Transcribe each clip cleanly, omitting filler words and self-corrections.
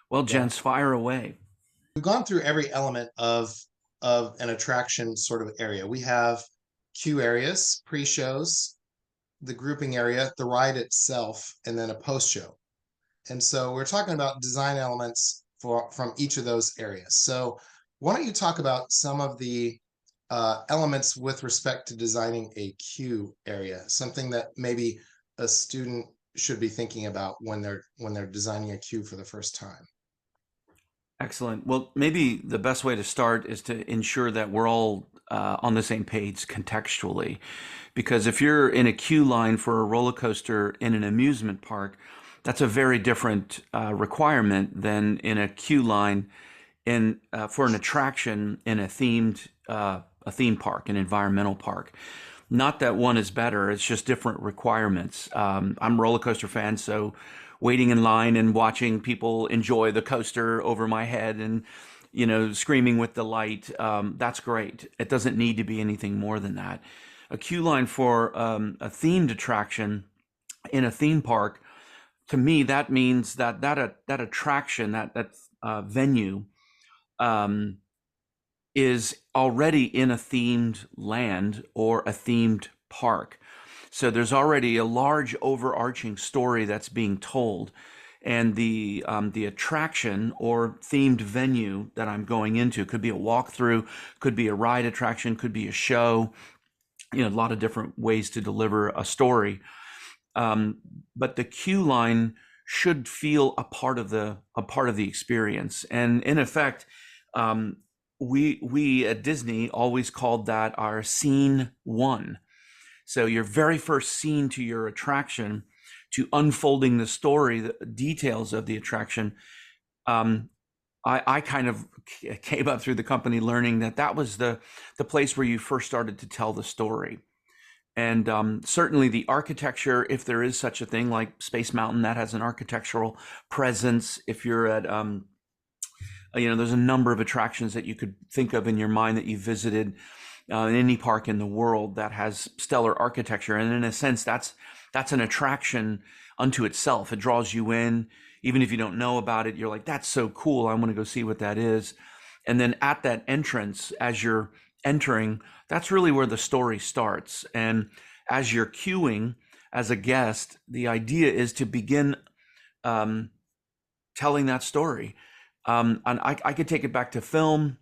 Well, Yeah. gents, fire away. We've gone through every element of an attraction sort of area. We have queue areas, pre-shows, the grouping area, the ride itself, and then a post-show. And so we're talking about design elements for from each of those areas. So why don't you talk about some of the elements with respect to designing a queue area, something that maybe a student should be thinking about when they're designing a queue for the first time. Excellent. Well, maybe the best way to start is to ensure that we're all on the same page contextually. Because if you're in a queue line for a roller coaster in an amusement park, that's a very different requirement than in a queue line in for an attraction in a theme park, an environmental park. Not that one is better; it's just different requirements. I'm a roller coaster fan, so waiting in line and watching people enjoy the coaster over my head and screaming with delight, that's great. It doesn't need to be anything more than that. A queue line for a themed attraction in a theme park, to me, that means that attraction, that venue, um, is already in a themed land or a themed park. So there's already a large overarching story that's being told. And the attraction or themed venue that I'm going into could be a walkthrough, could be a ride attraction, could be a show, a lot of different ways to deliver a story. Um, but the queue line should feel a part of the experience. And in effect, um, we at Disney always called that our scene one. So your very first scene to your attraction, to unfolding the story, the details of the attraction. Um, I kind of came up through the company learning that was the place where you first started to tell the story. And certainly the architecture, if there is such a thing like Space Mountain, that has an architectural presence. If you're at, there's a number of attractions that you could think of in your mind that you visited in any park in the world that has stellar architecture. And in a sense, that's an attraction unto itself. It draws you in. Even if you don't know about it, you're like, that's so cool. I want to go see what that is. And then at that entrance, as you're entering, that's really where the story starts. And as you're queuing as a guest, the idea is to begin um, telling that story. And I could take it back to film.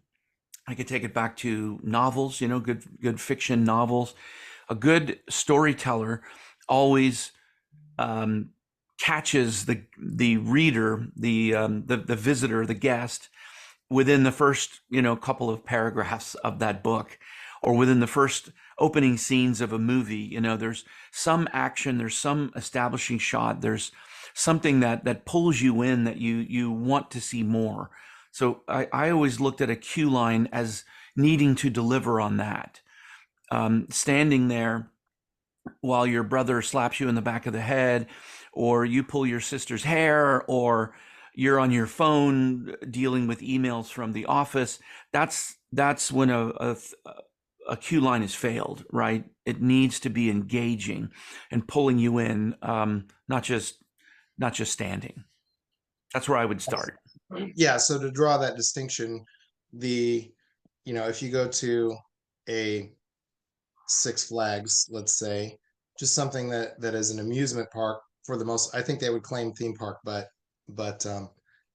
I could take it back to novels, good fiction novels. A good storyteller always um, catches the reader, the visitor, the guest within the first couple of paragraphs of that book, or within the first opening scenes of a movie. There's some action, there's some establishing shot, there's something that pulls you in, that you want to see more. So I always looked at a queue line as needing to deliver on that. Standing there while your brother slaps you in the back of the head, or you pull your sister's hair, or you're on your phone dealing with emails from the office. That's when a queue line has failed, right? It needs to be engaging and pulling you in, not just standing. That's where I would start. Yeah, so to draw that distinction, the if you go to a Six Flags, let's say, just something that is an amusement park for the most, I think they would claim theme park, but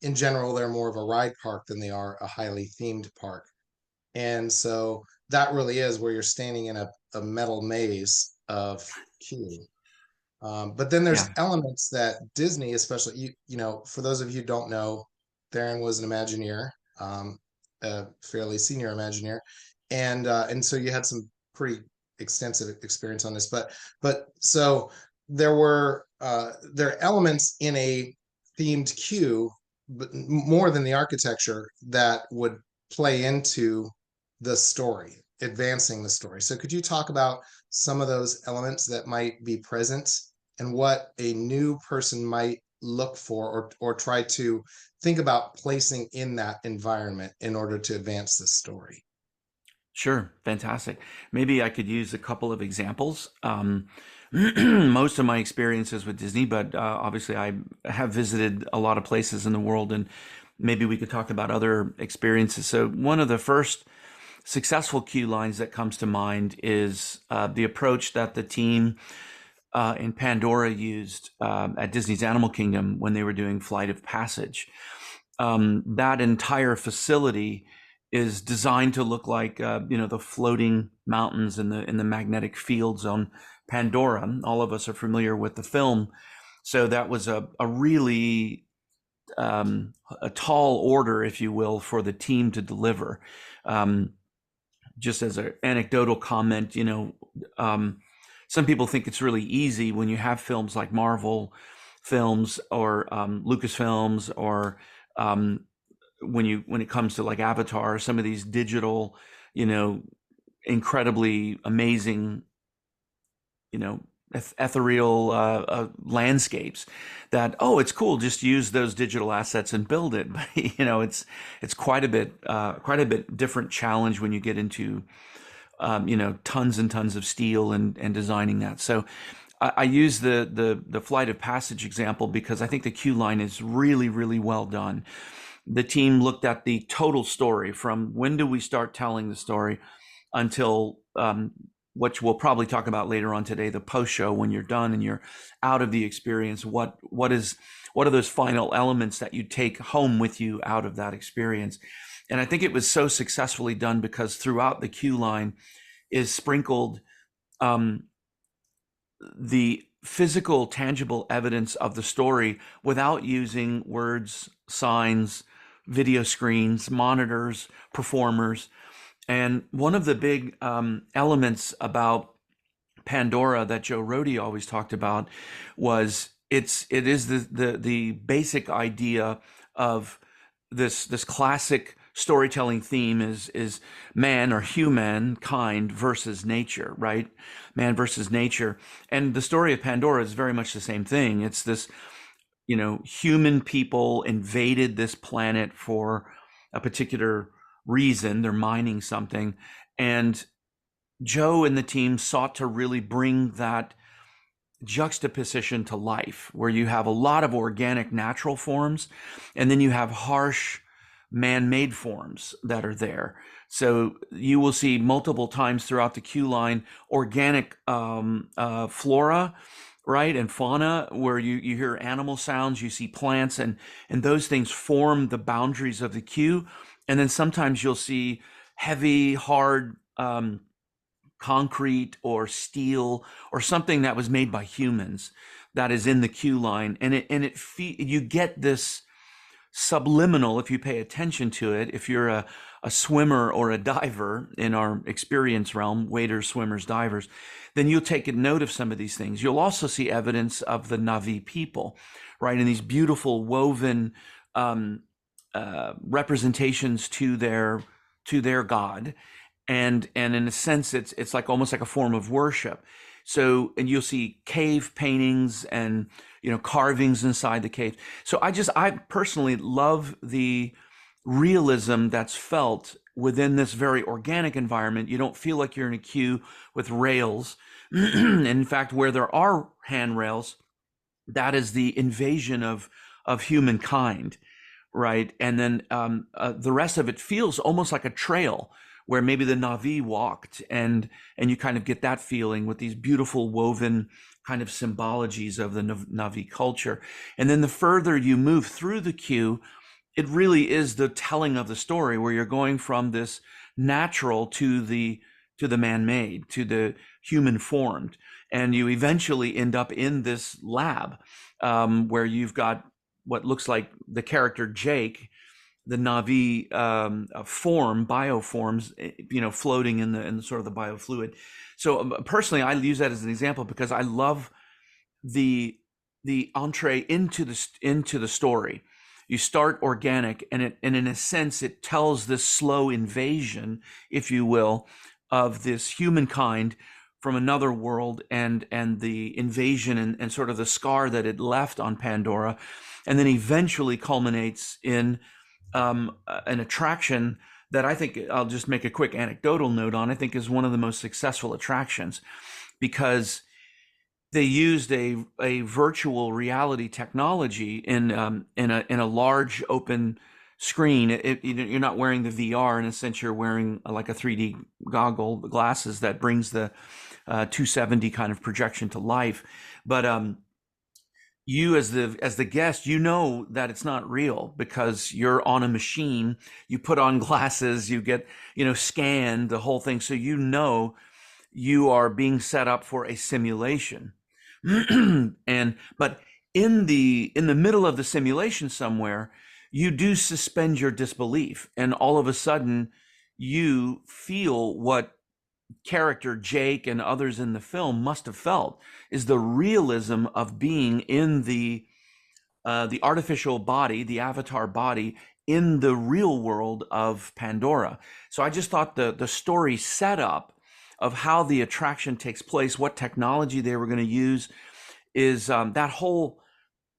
in general, they're more of a ride park than they are a highly themed park. And so that really is where you're standing in a metal maze of queue. But then there's Yeah. elements that Disney, especially for those of you who don't know, Theron was an Imagineer, a fairly senior Imagineer, and so you had some pretty extensive experience on this. But so there are elements in a themed queue, but more than the architecture that would play into the story, advancing the story. So could you talk about some of those elements that might be present and what a new person might look for or try to think about placing in that environment in order to advance the story? Sure, fantastic. Maybe I could use a couple of examples. most of my experiences with Disney, but obviously I have visited a lot of places in the world, and maybe we could talk about other experiences. So one of the first successful queue lines that comes to mind is the approach that the team in Pandora used at Disney's Animal Kingdom when they were doing Flight of Passage. That entire facility is designed to look like the floating mountains in the magnetic fields on Pandora. All of us are familiar with the film, so that was a really a tall order, if you will, for the team to deliver. Um, just as an anecdotal comment, some people think it's really easy when you have films like Marvel films or Lucasfilms or um, when it comes to like Avatar, some of these digital, you know, incredibly amazing, ethereal landscapes that, oh, it's cool, just use those digital assets and build it. But it's quite a bit different challenge when you get into tons and tons of steel and designing that. So I use the Flight of Passage example because I think the queue line is really, really well done. The team looked at the total story from when do we start telling the story until which we'll probably talk about later on today, the post show, when you're done and you're out of the experience. What are those final elements that you take home with you out of that experience? And I think it was so successfully done because throughout the queue line is sprinkled the physical, tangible evidence of the story without using words, signs, video screens, monitors, performers. And one of the big elements about Pandora that Joe Rohde always talked about was it is the basic idea of this classic storytelling theme is man or humankind versus nature, right? Man versus nature. And the story of Pandora is very much the same thing. It's this, human people invaded this planet for a particular reason. They're mining something. And Joe and the team sought to really bring that juxtaposition to life, where you have a lot of organic natural forms, and then you have harsh man-made forms that are there. So you will see multiple times throughout the queue line organic flora, right, and fauna, where you hear animal sounds, you see plants, and those things form the boundaries of the queue. And then sometimes you'll see heavy, hard concrete or steel or something that was made by humans that is in the queue line, and you get this subliminal, if you pay attention to it, if you're a swimmer or a diver in our experience realm, waders, swimmers, divers, then you'll take a note of some of these things. You'll also see evidence of the Na'vi people, right, and these beautiful woven representations to their god, and in a sense it's like almost like a form of worship. So, and you'll see cave paintings and carvings inside the cave. So I personally love the realism that's felt within this very organic environment. You don't feel like you're in a queue with rails. In fact, where there are handrails, that is the invasion of humankind, right? And then the rest of it feels almost like a trail where maybe the Na'vi walked, and you kind of get that feeling with these beautiful woven kind of symbologies of the Na'vi culture. And then the further you move through the queue, it really is the telling of the story, where you're going from this natural to the man-made, to the human formed, and you eventually end up in this lab where you've got what looks like the character Jake, the Na'vi form, bioforms, floating in the sort of the biofluid. So personally, I use that as an example because I love the entree into the story. You start organic, and in a sense, it tells this slow invasion, if you will, of this humankind from another world, and the invasion and sort of the scar that it left on Pandora, and then eventually culminates in an attraction that I think, I'll just make a quick anecdotal note on, I think is one of the most successful attractions, because they used a virtual reality technology in a large open screen. You're not wearing the VR in a sense. You're wearing like a 3D goggle, the glasses that brings the 270 kind of projection to life. But you as the guest, you know that it's not real because you're on a machine. You put on glasses, you get scanned the whole thing, so you know you are being set up for a simulation. And but in the middle of the simulation somewhere, you do suspend your disbelief, and all of a sudden you feel what character Jake and others in the film must have felt, is the realism of being in the artificial body, the avatar body, in the real world of Pandora. So I just thought the story setup of how the attraction takes place, what technology they were going to use, is that whole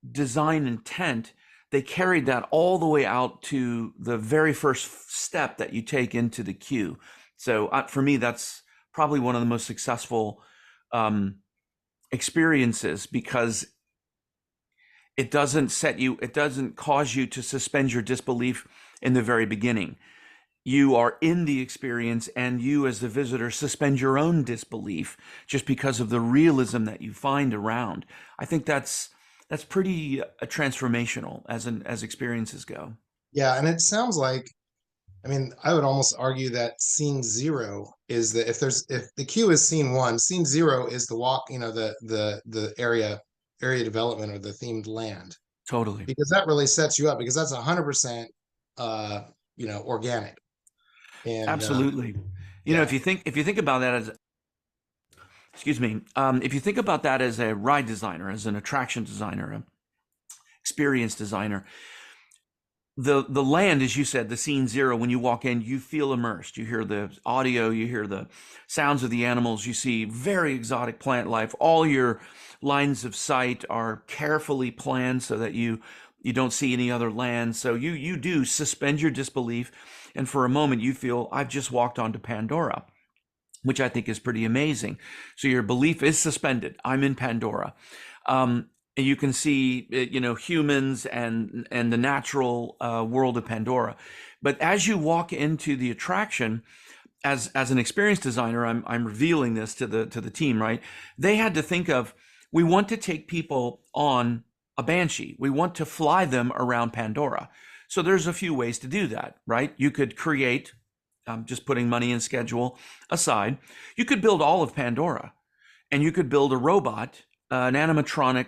design intent. They carried that all the way out to the very first step that you take into the queue. So for me, that's probably one of the most successful um, experiences, because it doesn't cause you to suspend your disbelief in the very beginning. You are in the experience, and you as the visitor suspend your own disbelief just because of the realism that you find around. I think that's pretty transformational as experiences go. Yeah, and it sounds like, I mean, I would almost argue that scene zero is that if the queue is scene one, scene zero is the walk, the area development or the themed land, Totally. because that really sets you up because that's 100% uh, organic. And Absolutely. yeah. If you think about that as, excuse me, if you think about that as a ride designer, as an attraction designer, an experience designer, the land, as you said, the scene zero, when you walk in, you feel immersed. You hear the audio, you hear the sounds of the animals, you see very exotic plant life. All your lines of sight are carefully planned so that you don't see any other land. So you do suspend your disbelief, and for a moment you feel, I've just walked onto Pandora, which I think is pretty amazing. So your belief is suspended. I'm in Pandora. And you can see, humans and the natural world of Pandora. But as you walk into the attraction, as an experienced designer, I'm revealing this to the team, right? They had to think of, we want to take people on a Banshee. We want to fly them around Pandora. So there's a few ways to do that, right? You could create, just putting money and schedule aside, you could build all of Pandora, and you could build a robot, an animatronic,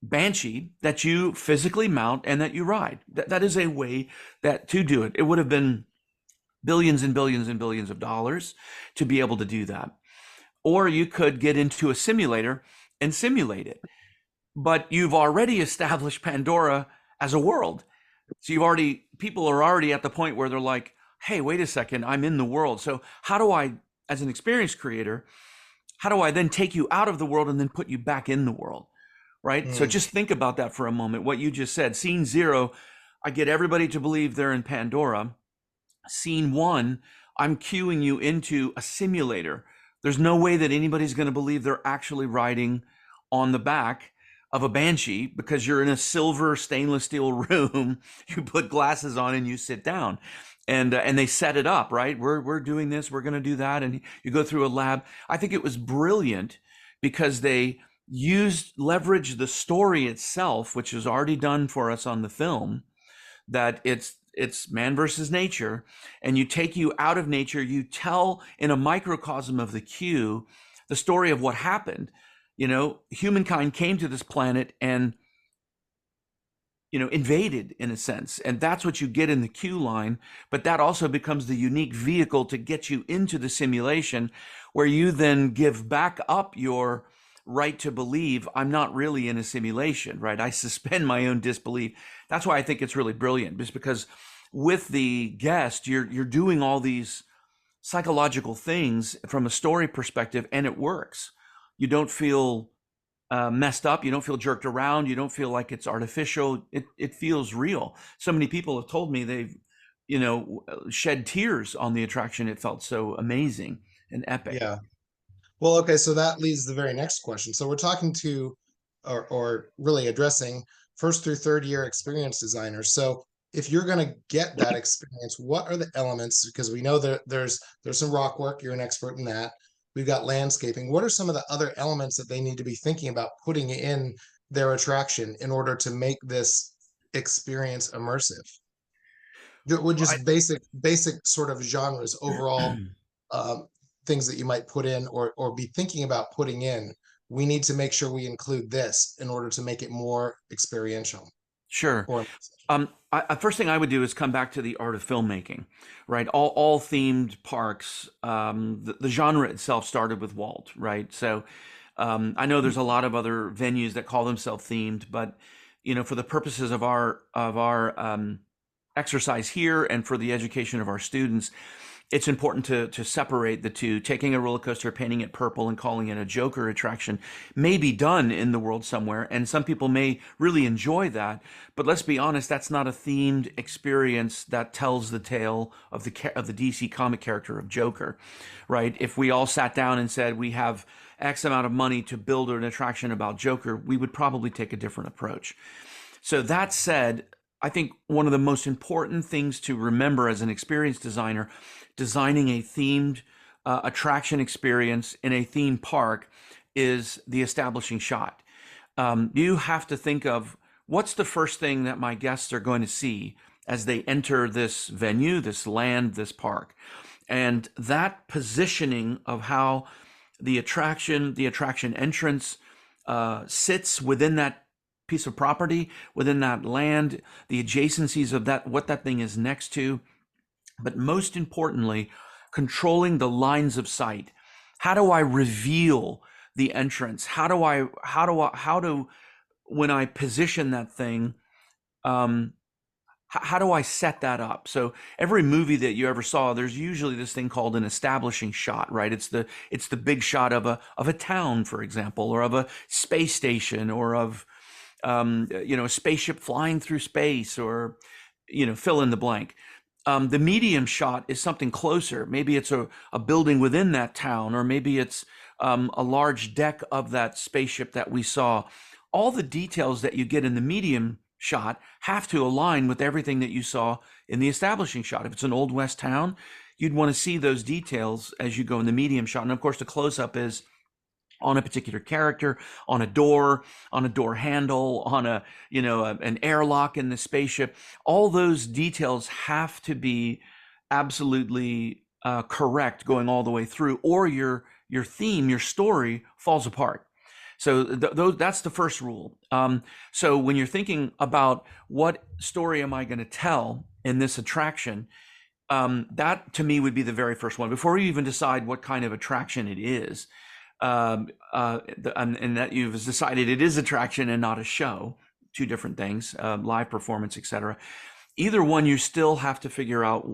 Banshee that you physically mount and that you ride. That is a way that to do it. It would have been billions and billions and billions of dollars to be able to do that. Or you could get into a simulator and simulate it. But you've already established Pandora as a world. So people are already at the point where they're like, hey, wait a second, I'm in the world. So how do I, as an experience creator, how do I then take you out of the world and then put you back in the world? Right? So Mm, just think about that for a moment. What you just said, scene zero, I get everybody to believe they're in Pandora. Scene one, I'm cueing you into a simulator. There's no way that anybody's going to believe they're actually riding on the back of a Banshee because you're in a silver stainless steel room. You put glasses on and you sit down, and they set it up, right? We're doing this, we're going to do that, and you go through a lab. I think it was brilliant because they leveraged the story itself, which is already done for us on the film, that it's man versus nature, and you out of nature, you tell in a microcosm of the queue the story of what happened. Humankind came to this planet and invaded in a sense, and that's what you get in the queue line. But that also becomes the unique vehicle to get you into the simulation, where you then give back up your right to believe I'm not really in a simulation, right? I suspend my own disbelief. That's why I think it's really brilliant, just because with the guest, you're doing all these psychological things from a story perspective, and it works. You don't feel messed up. You don't feel jerked around. You don't feel like it's artificial. It feels real. So many people have told me they've, shed tears on the attraction. It felt so amazing and epic. yeah. Well, okay, so that leads to the very next question. So we're talking to, or really addressing first through third year experienced designers. So if you're going to get that experience, what are the elements? Because we know that there's some rock work. You're an expert in that. We've got landscaping. What are some of the other elements that they need to be thinking about putting in their attraction in order to make this experience immersive? With I, just basic sort of genres, overall um, things that you might put in or be thinking about putting in. We need to make sure we include this in order to make it more experiential sure. or First thing I would do is come back to the art of filmmaking, right? All themed parks. The genre itself started with Walt, right? So I know there's a lot of other venues that call themselves themed, but for the purposes of our exercise here and for the education of our students, it's important to separate the two. Taking a roller coaster, painting it purple, and calling it a Joker attraction may be done in the world somewhere, and some people may really enjoy that. But let's be honest, that's not a themed experience that tells the tale of the DC comic character of Joker, right? If we all sat down and said we have X amount of money to build an attraction about Joker, we would probably take a different approach. So that said, I think one of the most important things to remember as an experienced designer, designing a themed attraction experience in a theme park, is the establishing shot. You have to think of what's the first thing that my guests are going to see as they enter this venue, this land, this park. And that positioning of how the attraction entrance sits within that piece of property, within that land, the adjacencies of that, what that thing is next to, but most importantly, controlling the lines of sight. How do I reveal the entrance? When I position that thing, um, how do I set that up? So every movie that you ever saw, there's usually this thing called an establishing shot, right? It's the big shot of a town, for example, or of a space station, or of a spaceship flying through space, or fill in the blank. The medium shot is something closer. Maybe it's a building within that town, or maybe it's a large deck of that spaceship that we saw. All the details that you get in the medium shot have to align with everything that you saw in the establishing shot. If it's an Old West town, you'd want to see those details as you go in the medium shot. And of course, the close-up is on a particular character, on a door handle, on an airlock in the spaceship. All those details have to be absolutely correct going all the way through, or your theme, your story falls apart. So that's the first rule. So when you're thinking about what story am I going to tell in this attraction, that to me would be the very first one before you even decide what kind of attraction it is. And that you've decided it is attraction and not a show, two different things, live performance, etc. Either one, you still have to figure out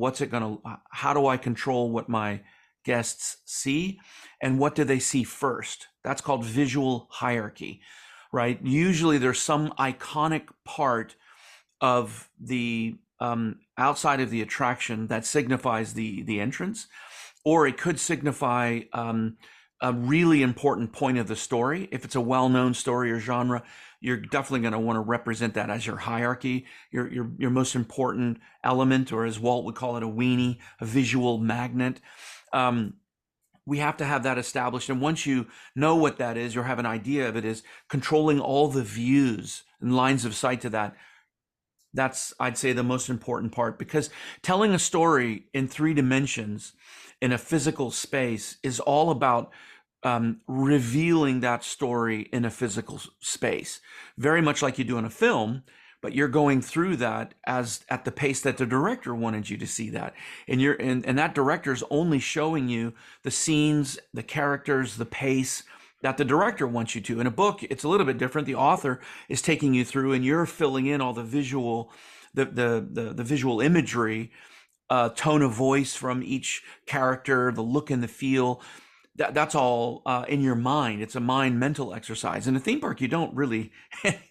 how do I control what my guests see, and what do they see first? That's called visual hierarchy, right? Usually there's some iconic part of the outside of the attraction that signifies the entrance, or it could signify a really important point of the story. If it's a well-known story or genre, you're definitely going to want to represent that as your hierarchy, your most important element, or as Walt would call it, a weenie, a visual magnet. We have to have that established. And once you know what that is, or have an idea of it, is controlling all the views and lines of sight to that. That's, I'd say, the most important part, because telling a story in 3 dimensions in a physical space is all about revealing that story in a physical space, very much like you do in a film, but you're going through that as at the pace that the director wanted you to see that. And that director's only showing you the scenes, the characters, the pace that the director wants you to. In a book, it's a little bit different. The author is taking you through, and you're filling in all the the visual imagery, tone of voice from each character, the look and the feel. That's all in your mind. It's a mental exercise. In a theme park, you don't really.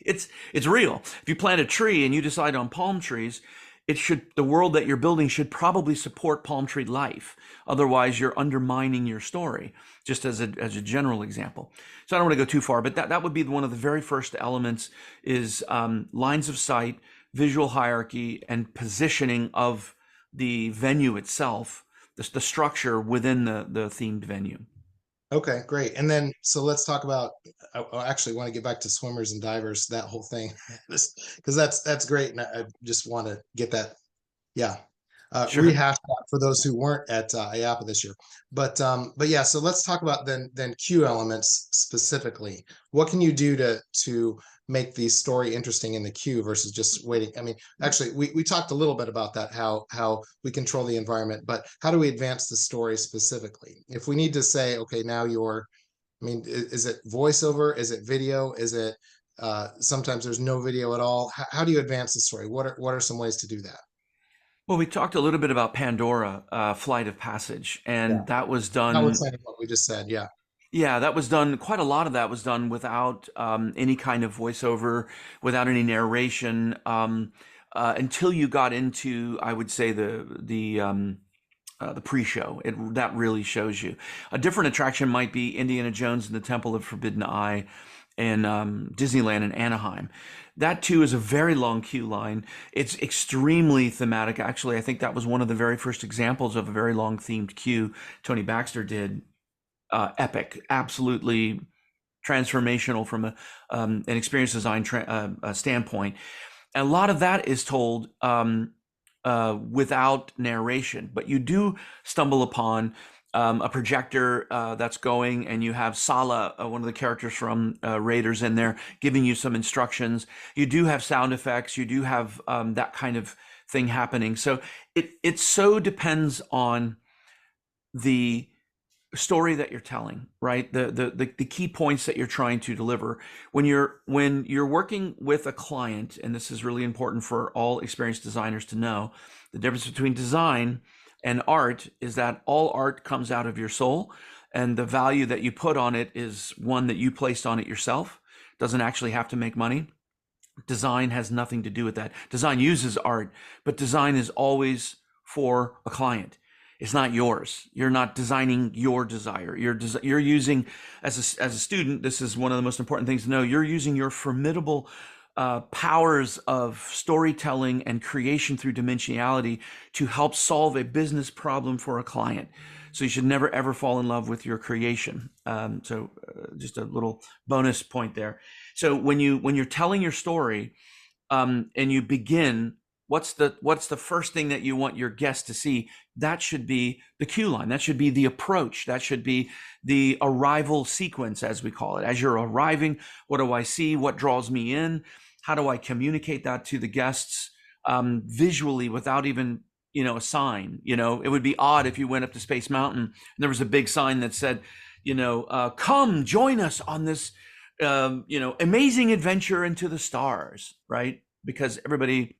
It's real. If you plant a tree and you decide on palm trees, the world that you're building should probably support palm tree life. Otherwise, you're undermining your story, just as a general example. So I don't want to go too far, but that would be one of the very first elements is lines of sight, visual hierarchy, and positioning of the venue itself, the structure within the themed venue. Okay, great. And then, so let's talk about. I actually want to get back to swimmers and divers, that whole thing, because that's great, and I just want to get that, yeah, Sure. rehash that for those who weren't at IAPA this year. But yeah, so let's talk about then queue elements specifically. What can you do to make the story interesting in the queue versus just waiting? I mean, actually, we talked a little bit about that, how we control the environment, but how do we advance the story specifically? If we need to say, okay, now you're, I mean, is it voiceover? Is it video? Is it sometimes there's no video at all? How do you advance the story? What are some ways to do that? Well, we talked a little bit about Pandora, Flight of Passage, Yeah. and that was done. Notwithstanding what we just said, yeah. Yeah, that was done. Quite a lot of that was done without any kind of voiceover, without any narration, until you got into, I would say, the pre-show. That really shows you. A different attraction might be Indiana Jones and the Temple of Forbidden Eye in Disneyland in Anaheim. That too is a very long queue line. It's extremely thematic. Actually, I think that was one of the very first examples of a very long themed queue Tony Baxter did. Epic, absolutely transformational from an experience design standpoint. And a lot of that is told without narration, but you do stumble upon a projector that's going, and you have Sala, one of the characters from Raiders, in there giving you some instructions. You do have sound effects. You do have that kind of thing happening. So it so depends on the story that you're telling, right? The key points that you're trying to deliver. When you're working with a client, and this is really important for all experienced designers to know, the difference between design and art is that all art comes out of your soul, and the value that you put on it is one that you placed on it yourself. Doesn't actually have to make money. Design has nothing to do with that. Design uses art, but design is always for a client. It's not yours. You're not designing your desire. You're using, as a student, this is one of the most important things to know. You're using your formidable powers of storytelling and creation through dimensionality to help solve a business problem for a client. So you should never ever fall in love with your creation. Just a little bonus point there. So when you're telling your story, and you begin, what's the first thing that you want your guests to see? That should be the cue line. That should be the approach. That should be the arrival sequence, as we call it. As you're arriving, what do I see? What draws me in? How do I communicate that to the guests visually without even a sign? It would be odd if you went up to Space Mountain and there was a big sign that said, come join us on this amazing adventure into the stars, right? Because everybody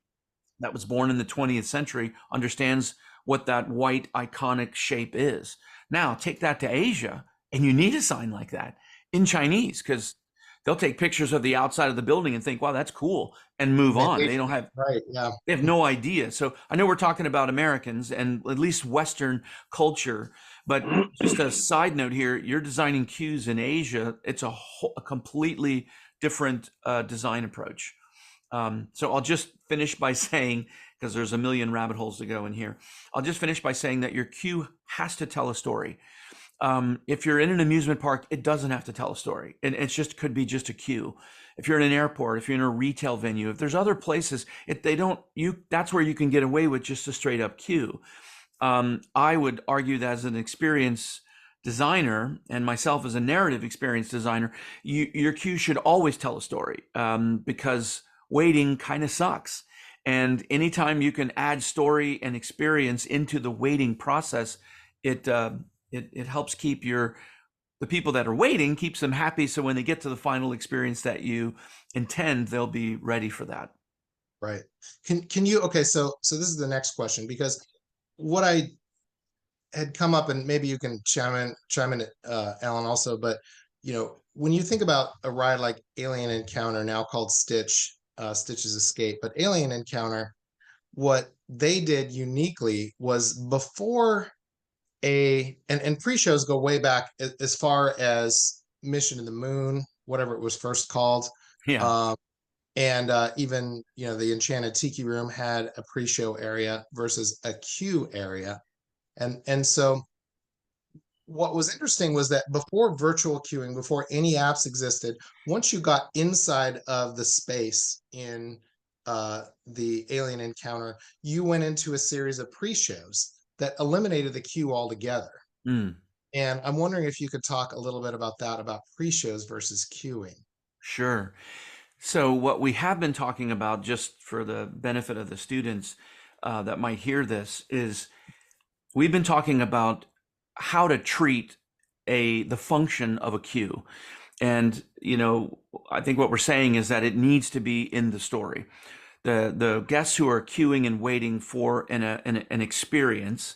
that was born in the 20th century understands what that white iconic shape is. Now take that to Asia, and you need a sign like that in Chinese, because they'll take pictures of the outside of the building and think, wow, that's cool, and move on. They don't have Right, yeah. they have no idea. So I know we're talking about Americans and at least Western culture, but just a side note here, you're designing cues in Asia. It's a completely different design approach. So I'll just finish by saying, because there's a million rabbit holes to go in here, I'll just finish by saying that your cue has to tell a story. If you're in an amusement park, it doesn't have to tell a story. And it just could be just a cue. If you're in an airport, if you're in a retail venue, if there's other places, that's where you can get away with just a straight up cue. I would argue that as an experienced designer, and myself as a narrative experience designer, your cue should always tell a story, because waiting kind of sucks. And anytime you can add story and experience into the waiting process, it helps keep the people that are waiting, keeps them happy. So when they get to the final experience that you intend, they'll be ready for that. Right. Can you, okay, so this is the next question, because what I had come up, and maybe you can chime in, Alan, also, but when you think about a ride like Alien Encounter, now called Stitch's Escape, but Alien Encounter, what they did uniquely was before and pre-shows go way back as far as Mission to the Moon, whatever it was first called. Yeah. Um, and even the Enchanted Tiki Room had a pre-show area versus a queue area, and so what was interesting was that before virtual queuing, before any apps existed, once you got inside of the space in the alien encounter, you went into a series of pre-shows that eliminated the queue altogether. Mm, And I'm wondering if you could talk a little bit about that, about pre-shows versus queuing. sure. So what we have been talking about, just for the benefit of the students that might hear this, is we've been talking about how to treat the function of a queue. And, I think what we're saying is that it needs to be in the story. The guests who are queuing and waiting for an experience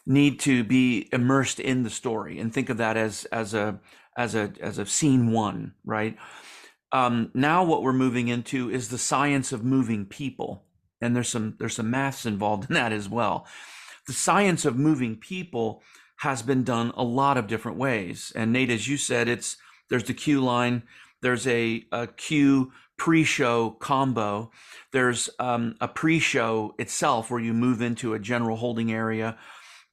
need to be immersed in the story, and think of that as a scene one, right? Now what we're moving into is the science of moving people, and there's some maths involved in that as well. The science of moving people has been done a lot of different ways. And Nate, as you said, there's the queue line, there's a queue pre-show combo, there's a pre-show itself where you move into a general holding area,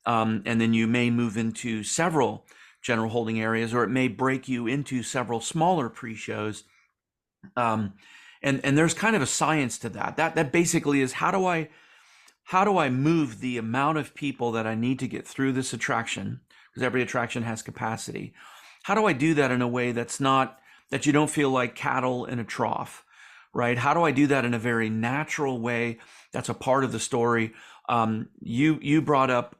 and then you may move into several general holding areas, or it may break you into several smaller pre-shows. Um, and there's kind of a science to that. That basically is, how do I move the amount of people that I need to get through this attraction? Because every attraction has capacity. How do I do that in a way that you don't feel like cattle in a trough, right? How do I do that in a very natural way? That's a part of the story. You brought up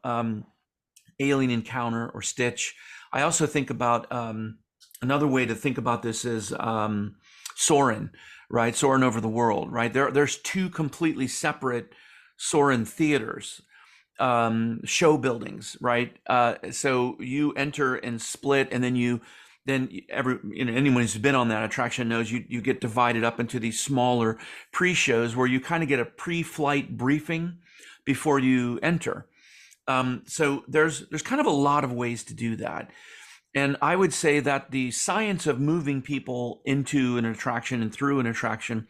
Alien Encounter or Stitch. I also think about another way to think about this is Soarin', right? Soarin' over the world, right? There's two completely separate Soarin' theaters, show buildings, right? So you enter and split, and anyone who's been on that attraction knows you get divided up into these smaller pre-shows where you kind of get a pre-flight briefing before you enter. So there's kind of a lot of ways to do that. And I would say that the science of moving people into an attraction and through an attraction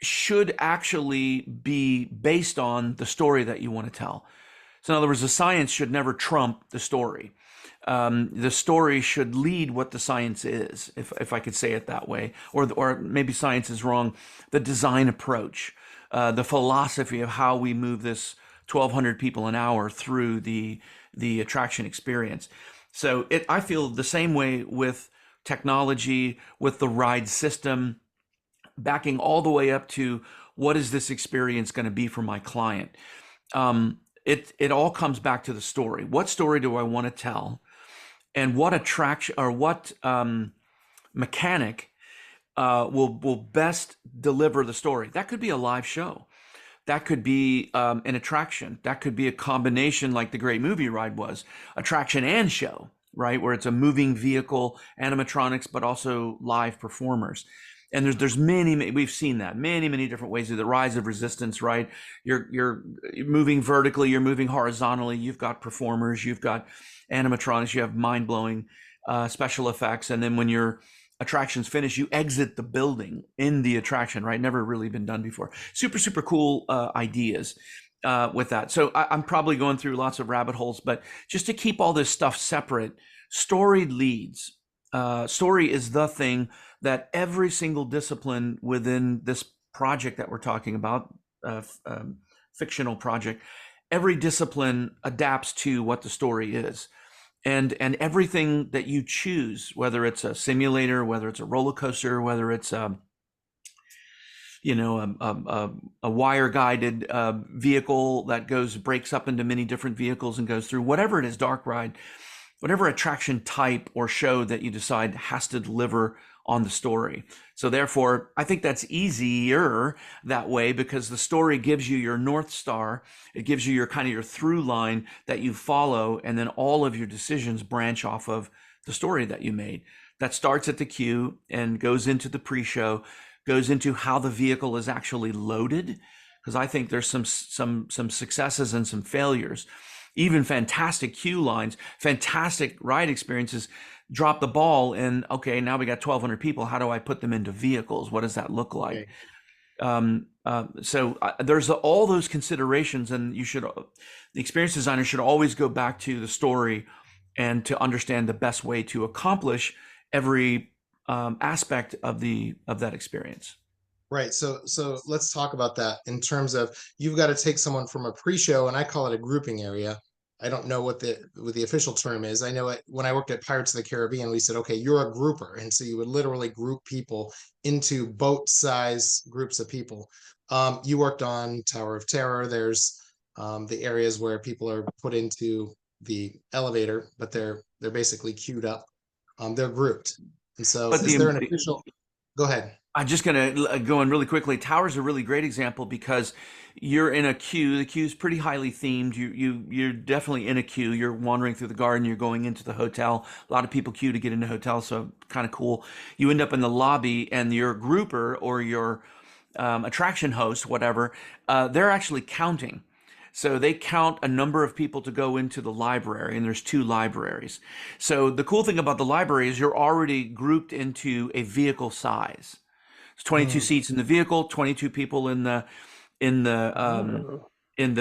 should actually be based on the story that you want to tell. So in other words, the science should never trump the story. The story should lead what the science is, if I could say it that way, or maybe science is wrong. The design approach, the philosophy of how we move this 1,200 people an hour through the attraction experience. So I feel the same way with technology, with the ride system, backing all the way up to what is this experience going to be for my client. It all comes back to the story. What story do I want to tell, and what attraction or what mechanic will best deliver the story? That could be a live show. That could be an attraction. That could be a combination, like the Great Movie Ride was, attraction and show, right? Where it's a moving vehicle, animatronics, but also live performers. And there's many, we've seen that many different ways. The rise of resistance, right? You're moving vertically, you're moving horizontally. You've got performers, you've got animatronics, you have mind-blowing special effects, and then when your attraction's finished, you exit the building in the attraction, right? Never really been done before. Super cool ideas with that. So I'm probably going through lots of rabbit holes, but just to keep all this stuff separate, story leads. Story is the thing that every single discipline within this project that we're talking about, fictional project, every discipline adapts to what the story is. And everything that you choose, whether it's a simulator, whether it's a roller coaster, whether it's a wire guided vehicle that breaks up into many different vehicles and goes through, whatever it is, dark ride, whatever attraction type or show that you decide has to deliver on the story. So therefore, I think that's easier that way, because the story gives you your North Star. It gives you your kind of your through line that you follow, and then all of your decisions branch off of the story that you made. That starts at the queue and goes into the pre-show, goes into how the vehicle is actually loaded, because I think there's some successes and some failures. Even fantastic queue lines, fantastic ride experiences, drop the ball, and okay, now we got 1,200 people. How do I put them into vehicles? What does that look like? Okay. There's all those considerations, and the experience designer should always go back to the story and to understand the best way to accomplish every aspect of that experience. Right. So let's talk about that in terms of you've got to take someone from a pre-show, and I call it a grouping area. I don't know what the official term is. I know it when I worked at Pirates of the Caribbean, we said, okay, you're a grouper. And so you would literally group people into boat size groups of people. You worked on Tower of Terror. There's the areas where people are put into the elevator, but they're basically queued up. They're grouped. And so But is there an official? Go ahead. I'm just going to go in really quickly. Tower's a really great example because you're in a queue. The queue's pretty highly themed. You're definitely in a queue. You're wandering through the garden. You're going into the hotel. A lot of people queue to get into hotels, so kind of cool. You end up in the lobby, and your grouper or your attraction host, whatever, they're actually counting. So they count a number of people to go into the library, and there's 2 libraries. So the cool thing about the library is you're already grouped into a vehicle size. It's 22 Mm. seats in the vehicle, 22 people in the in the in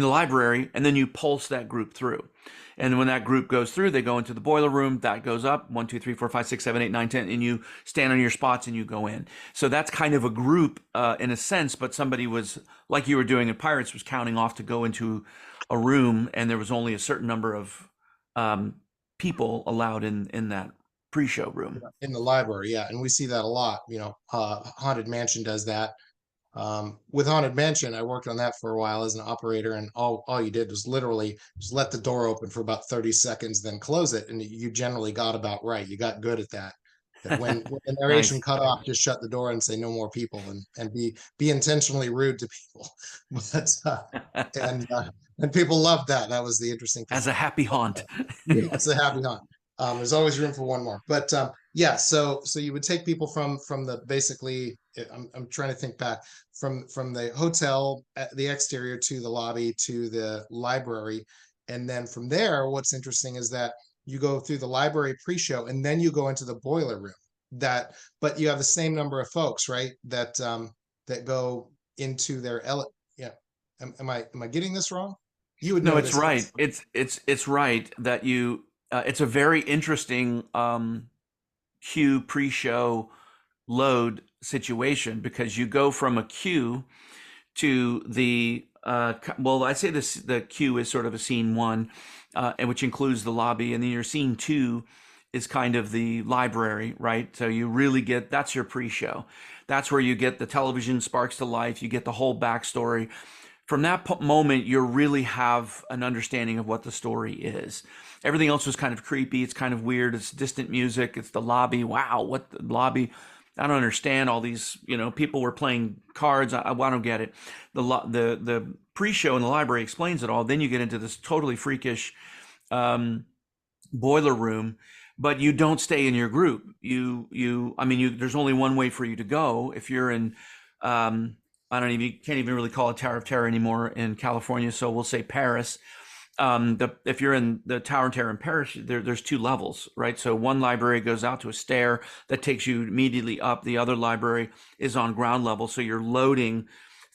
the library, and then you pulse that group through. And when that group goes through, they go into the boiler room. That goes up 1, 2, 3, 4, 5, 6, 7, 8, 9, 10, and you stand on your spots and you go in. So that's kind of a group in a sense, but somebody was like you were doing at Pirates was counting off to go into a room, and there was only a certain number of people allowed in that pre-show room. In the library, yeah, and we see that a lot. Haunted Mansion does that. With Haunted Mansion, I worked on that for a while as an operator, and all you did was literally just let the door open for about 30 seconds, then close it, and you generally got about right. You got good at that. That when the narration Nice. cut off, just shut the door and say no more people, and be intentionally rude to people. But and uh, and people loved that. That was the interesting thing. As a happy haunt. Yeah, it's a happy hunt. There's always room for one more, but yeah. So you would take people from the basically. I'm trying to think back from the hotel at the exterior to the lobby to the library, and then from there, what's interesting is that you go through the library pre-show, and then you go into the boiler room. But you have the same number of folks, right? That go into their yeah. Am I getting this wrong? You would No, know it's this. right. It's right that it's a very interesting queue pre-show load situation because you go from a queue to well, I say the queue is sort of a scene 1, and which includes the lobby, and then your scene 2 is kind of the library, right? So you really that's your pre-show. That's where you get the television sparks to life. You get the whole backstory. From that moment, you really have an understanding of what the story is. Everything else was kind of creepy. It's kind of weird. It's distant music. It's the lobby. Wow, what the lobby? I don't understand all these. People were playing cards. I don't get it. The pre-show in the library explains it all. Then you get into this totally freakish boiler room, but you don't stay in your group. There's only one way for you to go. If you're in, you can't even really call it Tower of Terror anymore in California, so we'll say Paris. If you're in the Tower of Terror in Paris, there's 2 levels, right? So one library goes out to a stair that takes you immediately up. The other library is on ground level, so you're loading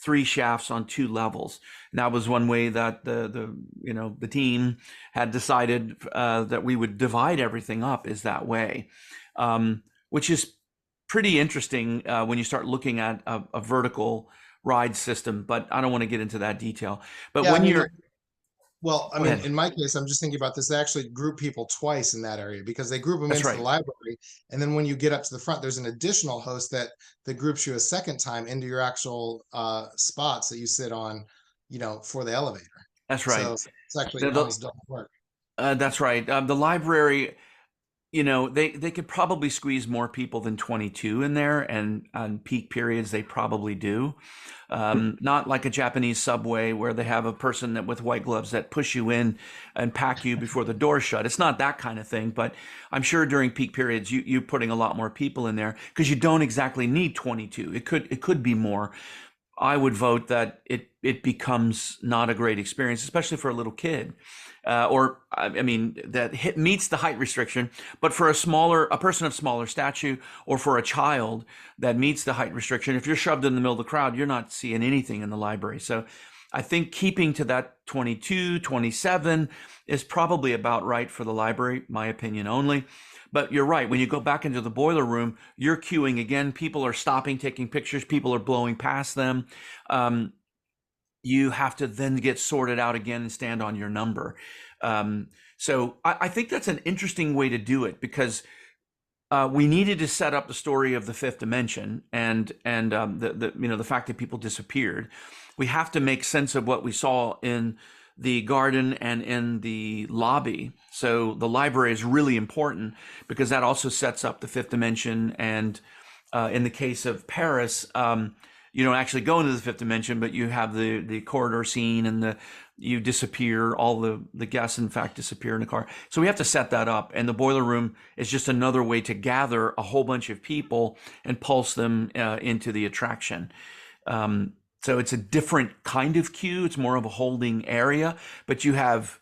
3 shafts on 2 levels. And that was one way that the team had decided that we would divide everything up is that way, which is pretty interesting when you start looking at a vertical ride system. But I don't want to get into that detail. But Yeah, when you're well, I Go mean, ahead. in my case, I'm just thinking about this. They actually group people twice in that area because they group them That's into the right. library, and then when you get up to the front, there's an additional host that groups you a second time into your actual spots that you sit on, for the elevator. That's right. So it's actually The, the, almost double work. that's right. The library, they could probably squeeze more people than 22 in there, and on peak periods they probably do. Not like a Japanese subway where they have a person with white gloves that push you in and pack you before the door shut. It's not that kind of thing, but I'm sure during peak periods you're putting a lot more people in there because you don't exactly need 22. It could be more, I would vote that it becomes not a great experience, especially for a little kid, or I mean that meets the height restriction. But for a person of smaller stature, or for a child that meets the height restriction, if you're shoved in the middle of the crowd, you're not seeing anything in the library. So I think keeping to that 22, 27 is probably about right for the library, my opinion only. But you're right. When you go back into the boiler room, you're queuing again. People are stopping, taking pictures. People are blowing past them. Um, you have to then get sorted out again and stand on your number. So I think that's an interesting way to do it, because we needed to set up the story of the fifth dimension and the fact that people disappeared. We have to make sense of what we saw in the garden and in the lobby. So the library is really important because that also sets up the fifth dimension. And in the case of Paris, you don't actually go into the fifth dimension, but you have the corridor scene and you disappear. All the guests, in fact, disappear in the car. So we have to set that up. And the boiler room is just another way to gather a whole bunch of people and pulse them into the attraction. So it's a different kind of queue. It's more of a holding area, but you have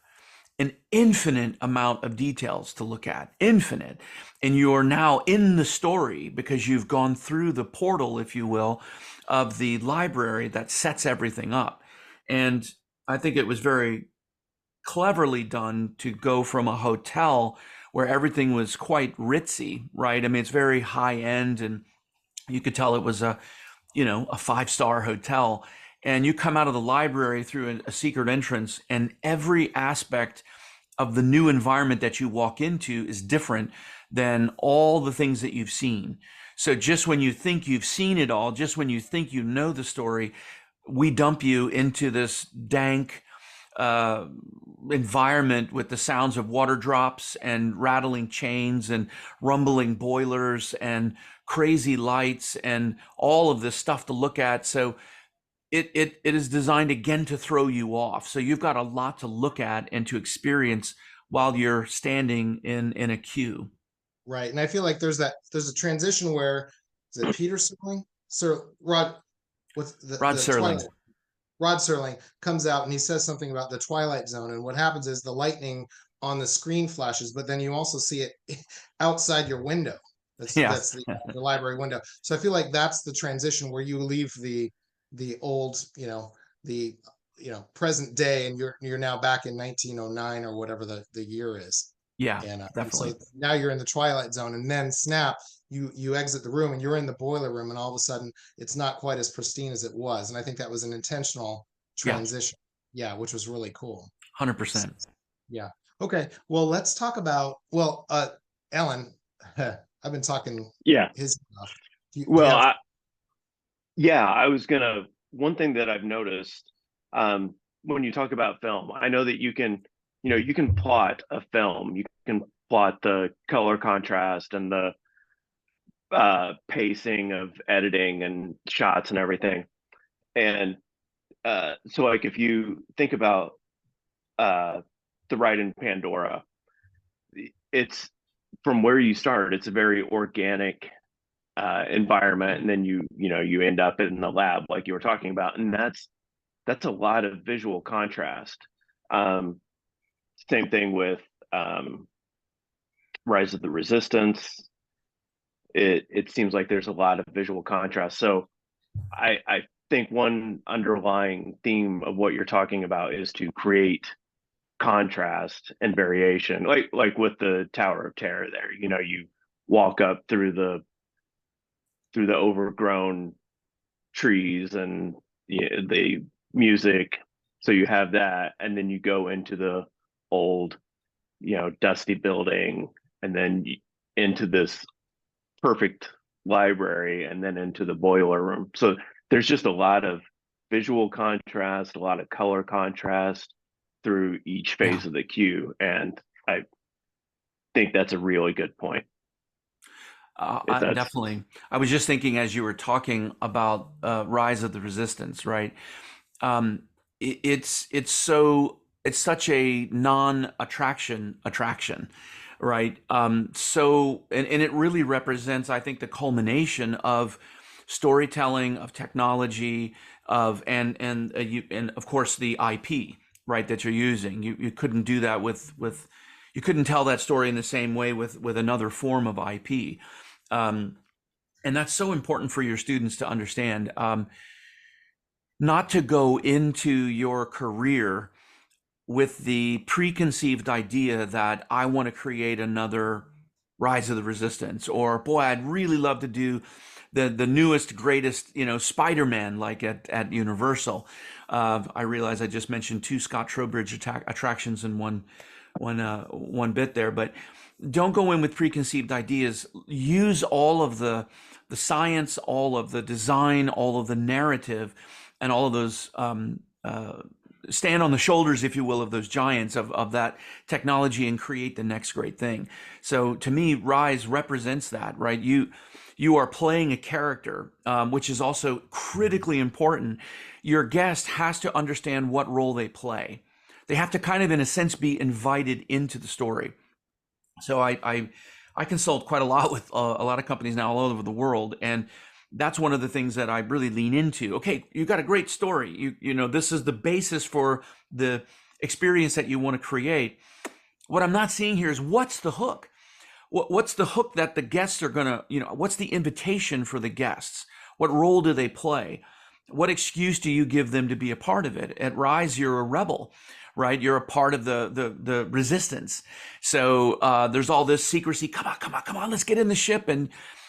an infinite amount of details to look at, infinite. And you're now in the story because you've gone through the portal, if you will, of the library that sets everything up. And I think it was very cleverly done to go from a hotel where everything was quite ritzy, right? I mean, it's very high end, and you could tell it was a 5-star hotel. And you come out of the library through a secret entrance, and every aspect of the new environment that you walk into is different than all the things that you've seen. So just when you think you've seen it all, just when you think you know the story, we dump you into this dank environment with the sounds of water drops and rattling chains and rumbling boilers and crazy lights and all of this stuff to look at. So it is designed again to throw you off. So you've got a lot to look at and to experience while you're standing in a queue. Right. And I feel like there's a transition where, is it Peter Serling? Sir Rod with Rod the Serling. Twilight. Rod Serling comes out and he says something about the Twilight Zone. And what happens is the lightning on the screen flashes, but then you also see it outside your window. Yeah. That's the library window. So I feel like that's the transition where you leave the old, the present day, and you're now back in 1909 or whatever the year is. Yeah, And so definitely. now you're in the Twilight Zone, and then snap, you exit the room and you're in the boiler room, and all of a sudden it's not quite as pristine as it was. And I think that was an intentional Yeah, transition. Yeah, which was really cool. So, 100%. yeah. Okay. Well, let's talk about Ellen. I've been talking Yeah. his stuff. Do you Well, have I was gonna. One thing that I've noticed, when you talk about film, I know that you can plot a film, you can plot the color contrast and the pacing of editing and shots and everything. And so, like, if you think about uh, the ride in Pandora, it's from where you start. It's a very organic environment, and then you end up in the lab like you were talking about, and that's a lot of visual contrast. um Same thing with Rise of the Resistance. It seems like there's a lot of visual contrast. So I think one underlying theme of what you're talking about is to create contrast and variation, like with the Tower of Terror there. You walk up through the overgrown trees and the music. So you have that, and then you go into the old, dusty building, and then into this perfect library, and then into the boiler room. So there's just a lot of visual contrast, a lot of color contrast through each Yeah. phase of the queue. And I think that's a really good point. If that's Definitely. I was just thinking as you were talking about Rise of the Resistance, right? It's such a non-attraction, right? And it really represents, I think, the culmination of storytelling, of technology, of and of course the IP, right, that you're using. You couldn't do that with you couldn't tell that story in the same way with another form of IP. Um, and that's so important for your students to understand. Not to go into your career with the preconceived idea that I want to create another Rise of the Resistance, or boy, I'd really love to do the newest, greatest, Spider-Man, like at Universal. I realize I just mentioned two Scott Trowbridge attractions in one bit there, but don't go in with preconceived ideas. Use all of the science, all of the design, all of the narrative, and all of those stand on the shoulders, if you will, of those giants of that technology and create the next great thing. So to me, Rise represents that, right? You are playing a character, which is also critically important. Your guest has to understand what role they play. They have to kind of, in a sense, be invited into the story. So I consult quite a lot with a lot of companies now all over the world, and that's one of the things that I really lean into. Okay, you got a great story. You know, this is the basis for the experience that you want to create. What I'm not seeing here is what's the hook? What's the hook that the guests are gonna, what's the invitation for the guests? What role do they play? What excuse do you give them to be a part of it? At Rise, you're a rebel, right? You're a part of the resistance. So there's all this secrecy. Come on, let's get in the ship. And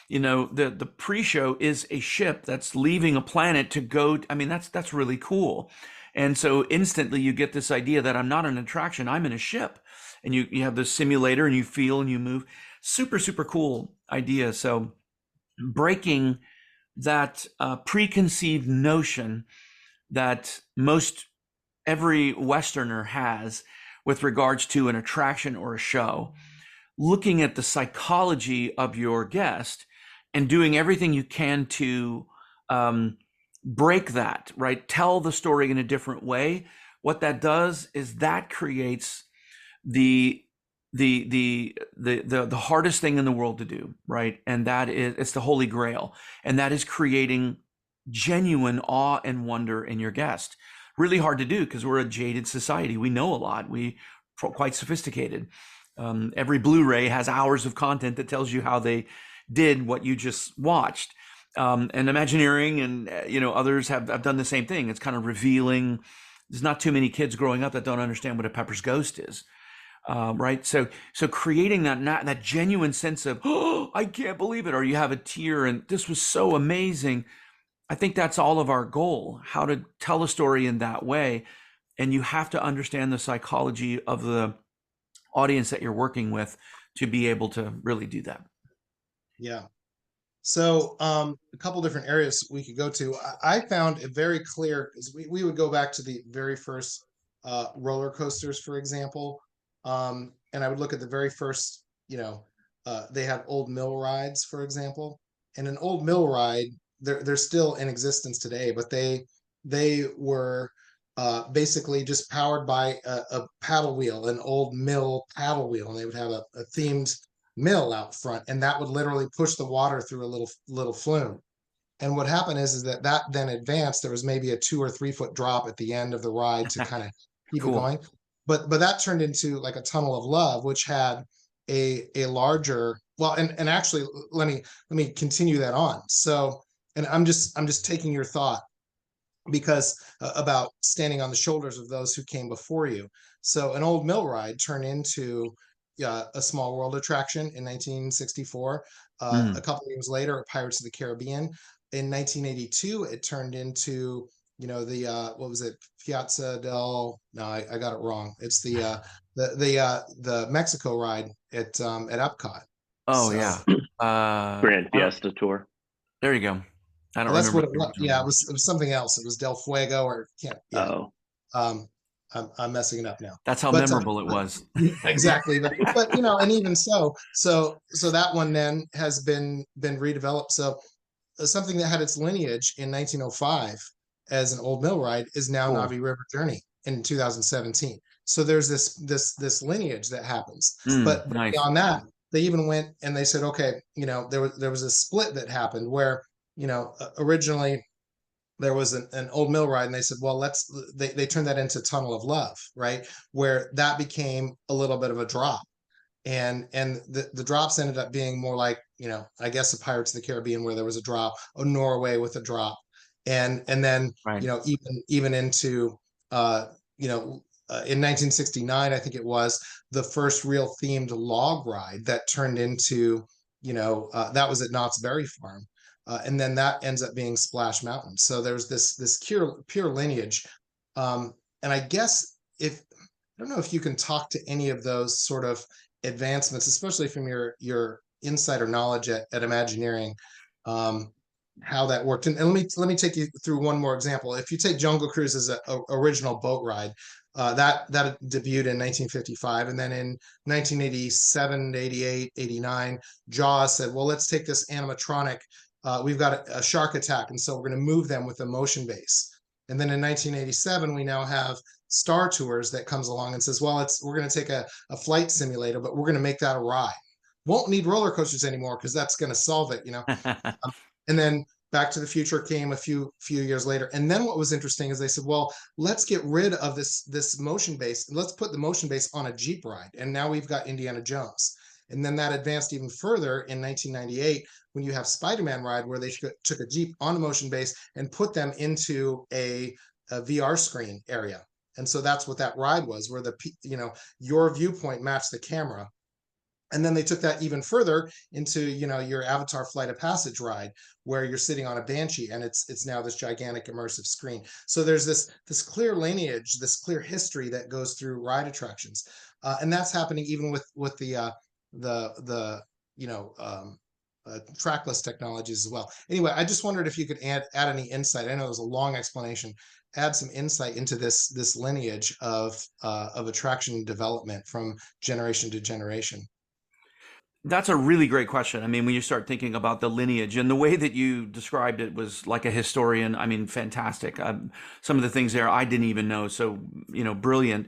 the pre-show is a ship that's leaving a planet to go. I mean, that's really cool. And so instantly you get this idea that I'm not an attraction, I'm in a ship. And you have this simulator and you feel and you move. Super, super cool idea. So breaking that preconceived notion that every Westerner has with regards to an attraction or a show, looking at the psychology of your guest and doing everything you can to break that, right? Tell the story in a different way. What that does is that creates the hardest thing in the world to do, right? And that is, it's the Holy Grail. And that is creating genuine awe and wonder in your guest. Really hard to do because we're a jaded society. We know a lot. We're quite sophisticated. Every Blu-ray has hours of content that tells you how they did what you just watched. And Imagineering and others have done the same thing. It's kind of revealing. There's not too many kids growing up that don't understand what a Pepper's Ghost is, right? So creating that genuine sense of, oh, I can't believe it, or you have a tear and this was so amazing. I think that's all of our goal, how to tell a story in that way. And you have to understand the psychology of the audience that you're working with to be able to really do that. Yeah. So a couple different areas we could go to. I found it very clear because we would go back to the very first roller coasters, for example. And I would look at the very first, they had old mill rides, for example. And an old mill ride, they're still in existence today, but they were basically just powered by a paddle wheel, an old mill paddle wheel, and they would have a themed mill out front, and that would literally push the water through a little flume. And what happened is that then advanced. There was maybe a 2 or 3 foot drop at the end of the ride to kind of keep it going. But that turned into like a tunnel of love, which had a larger, well, and actually let me continue that on. So, and I'm just taking your thought because about standing on the shoulders of those who came before you. So an old mill ride turned into a Small World attraction in 1964. A couple of years later, Pirates of the Caribbean. In 1982, it turned into the what was it? Piazza del. No, I got it wrong. It's the Mexico ride at Epcot. Oh, So, yeah. Grand Fiesta Tour. There you go. I don't that's remember. what it was. Yeah, it was something else. It was Del Fuego or can't. Yeah. Oh, I'm messing it up now. That's how But, memorable it was. Exactly. But and even so that one then has been redeveloped. So something that had its lineage in 1905 as an old mill ride is now Cool. Navi River Journey in 2017. So there's this lineage that happens. But Nice. beyond that, they even went and they said, okay, there was a split that happened where originally there was an old mill ride, and they said, well, they turned that into Tunnel of Love, right? Where that became a little bit of a drop. And the drops ended up being more like, I guess the Pirates of the Caribbean, where there was a drop, or Norway with a drop. And then, Right. even into, in 1969, I think it was the first real themed log ride that turned into, that was at Knott's Berry Farm. And then that ends up being Splash Mountain. So there's this pure lineage. And I guess, if I don't know if you can talk to any of those sort of advancements, especially from your insider knowledge at Imagineering, how that worked. And let me take you through one more example. If you take Jungle Cruise as a original boat ride, that debuted in 1955, and then in 1987, 88, 89, Jaws said, well, let's take this animatronic. We've got a shark attack, and so we're going to move them with a motion base. And then in 1987, we now have Star Tours that comes along and says, well, we're going to take a flight simulator, but we're going to make that a ride. Won't need roller coasters anymore because that's going to solve it, And then Back to the Future came a few years later. And then what was interesting is they said, well, let's get rid of this motion base. Let's put the motion base on a Jeep ride. And now we've got Indiana Jones. And then that advanced even further in 1998 when you have Spider-Man ride, where they took a Jeep on a motion base and put them into a VR screen area. And so that's what that ride was, where your viewpoint matched the camera. And then they took that even further into, your Avatar Flight of Passage ride, where you're sitting on a Banshee, and it's now this gigantic immersive screen. So there's this clear lineage, this clear history that goes through ride attractions, and that's happening even with the trackless technologies as well. Anyway, I just wondered if you could add any insight. I know it was a long explanation. Add some insight into this lineage of attraction development from generation to generation. That's a really great question. I mean, when you start thinking about the lineage and the way that you described it was like a historian, I mean, fantastic. Some of the things there I didn't even know. So, brilliant.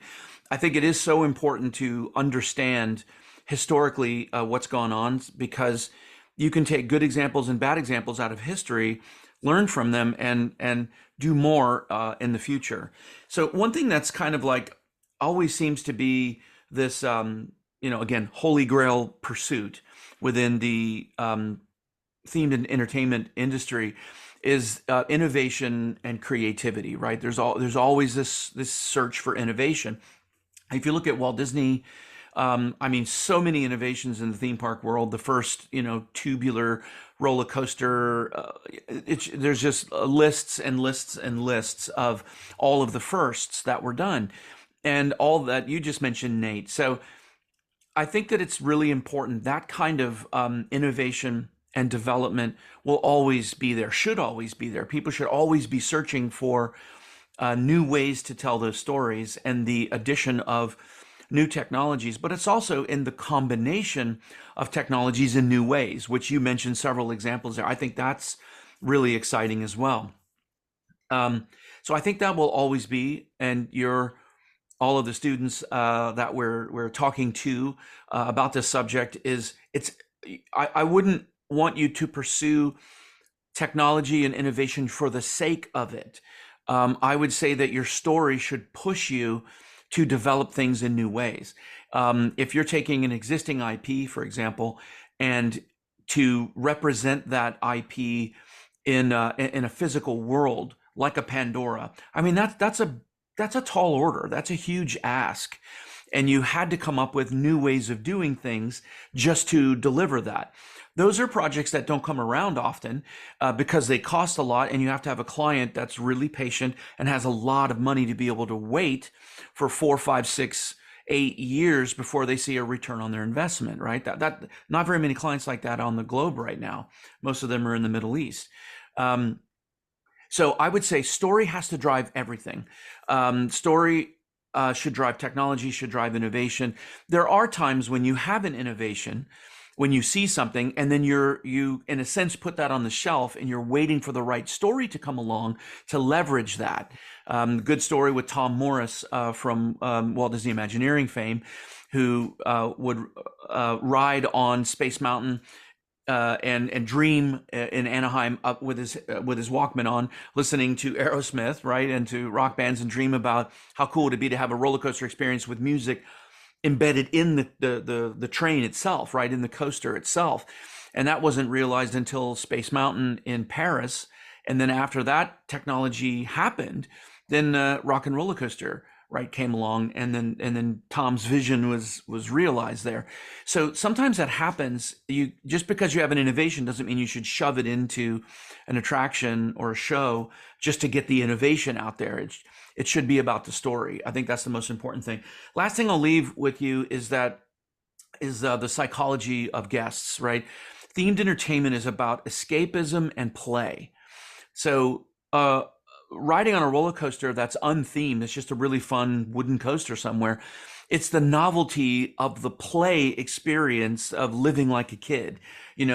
I think it is so important to understand historically what's gone on, because you can take good examples and bad examples out of history, learn from them, and do more in the future. So one thing that's kind of like always seems to be this, again, holy grail pursuit within the themed and entertainment industry is innovation and creativity, right? There's always this search for innovation. If you look at Walt Disney, so many innovations in the theme park world. The first, tubular roller coaster. There's just lists and lists and lists of all of the firsts that were done, and all that you just mentioned, Nate. So I think that it's really important that kind of innovation and development will always be there, should always be there. People should always be searching for new ways to tell those stories and the addition of new technologies, but it's also in the combination of technologies in new ways, which you mentioned several examples there. I think that's really exciting as well. So I think that will always be, and all of the students that we're talking to about this subject I wouldn't want you to pursue technology and innovation for the sake of it. I would say that your story should push you to develop things in new ways. If you're taking an existing IP, for example, and to represent that IP in a physical world like a Pandora, I mean, that's a tall order. That's a huge ask. And you had to come up with new ways of doing things just to deliver that. Those are projects that don't come around often because they cost a lot, and you have to have a client that's really patient and has a lot of money to be able to wait for 4, 5, 6, 8 years before they see a return on their investment, right? That not very many clients like that on the globe right now. Most of them are in the Middle East. So I would say story has to drive everything. Story should drive technology, should drive innovation. There are times when you have an innovation, when you see something, and then you in a sense put that on the shelf, and you're waiting for the right story to come along to leverage that. Good story with Tom Morris from Walt Disney Imagineering fame, who would ride on Space Mountain and dream in Anaheim up with his Walkman on, listening to Aerosmith, right, and to rock bands, and dream about how cool it'd be to have a roller coaster experience with music embedded in the train itself, right, in the coaster itself. And that wasn't realized until Space Mountain in Paris. And then after that technology happened, then Rock and Roller Coaster, right, came along, and then Tom's vision was realized there. So sometimes that happens. You just because you have an innovation doesn't mean you should shove it into an attraction or a show just to get the innovation out there. It should be about the story. I think that's the most important thing. Last thing I'll leave with you is the psychology of guests, right? Themed entertainment is about escapism and play. So riding on a roller coaster that's unthemed, it's just a really fun wooden coaster somewhere. It's the novelty of the play experience of living like a kid,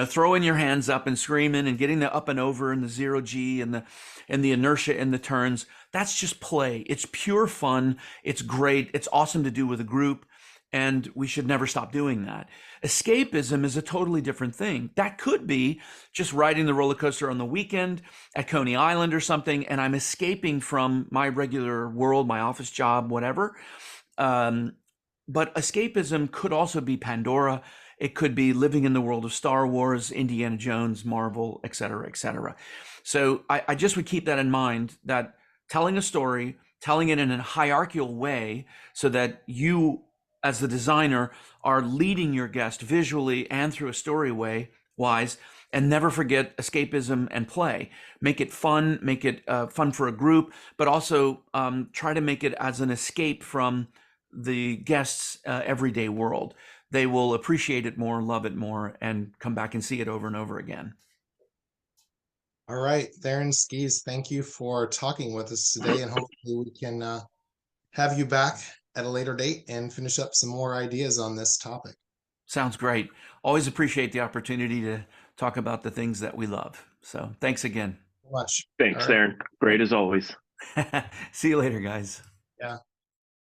throwing your hands up and screaming and getting the up and over and the zero G and the inertia and the turns. That's just play. It's pure fun. It's great. It's awesome to do with a group. And we should never stop doing that. Escapism is a totally different thing. That could be just riding the roller coaster on the weekend at Coney Island or something, and I'm escaping from my regular world, my office job, whatever. But escapism could also be Pandora. It could be living in the world of Star Wars, Indiana Jones, Marvel, et cetera, et cetera. So I just would keep that in mind, that telling a story, telling it in a hierarchical way so that you, as the designer, are leading your guest visually and through a story wise, and never forget escapism and play. Make it fun, make it fun for a group, but also try to make it as an escape from the guests' everyday world. They will appreciate it more, love it more, and come back and see it over and over again. All right, Theron Skees, thank you for talking with us today, and hopefully we can have you back at a later date and finish up some more ideas on this topic. Sounds great. Always appreciate the opportunity to talk about the things that we love. So thanks again. So much. Thanks, Theron. Great as always. See you later, guys. Yeah.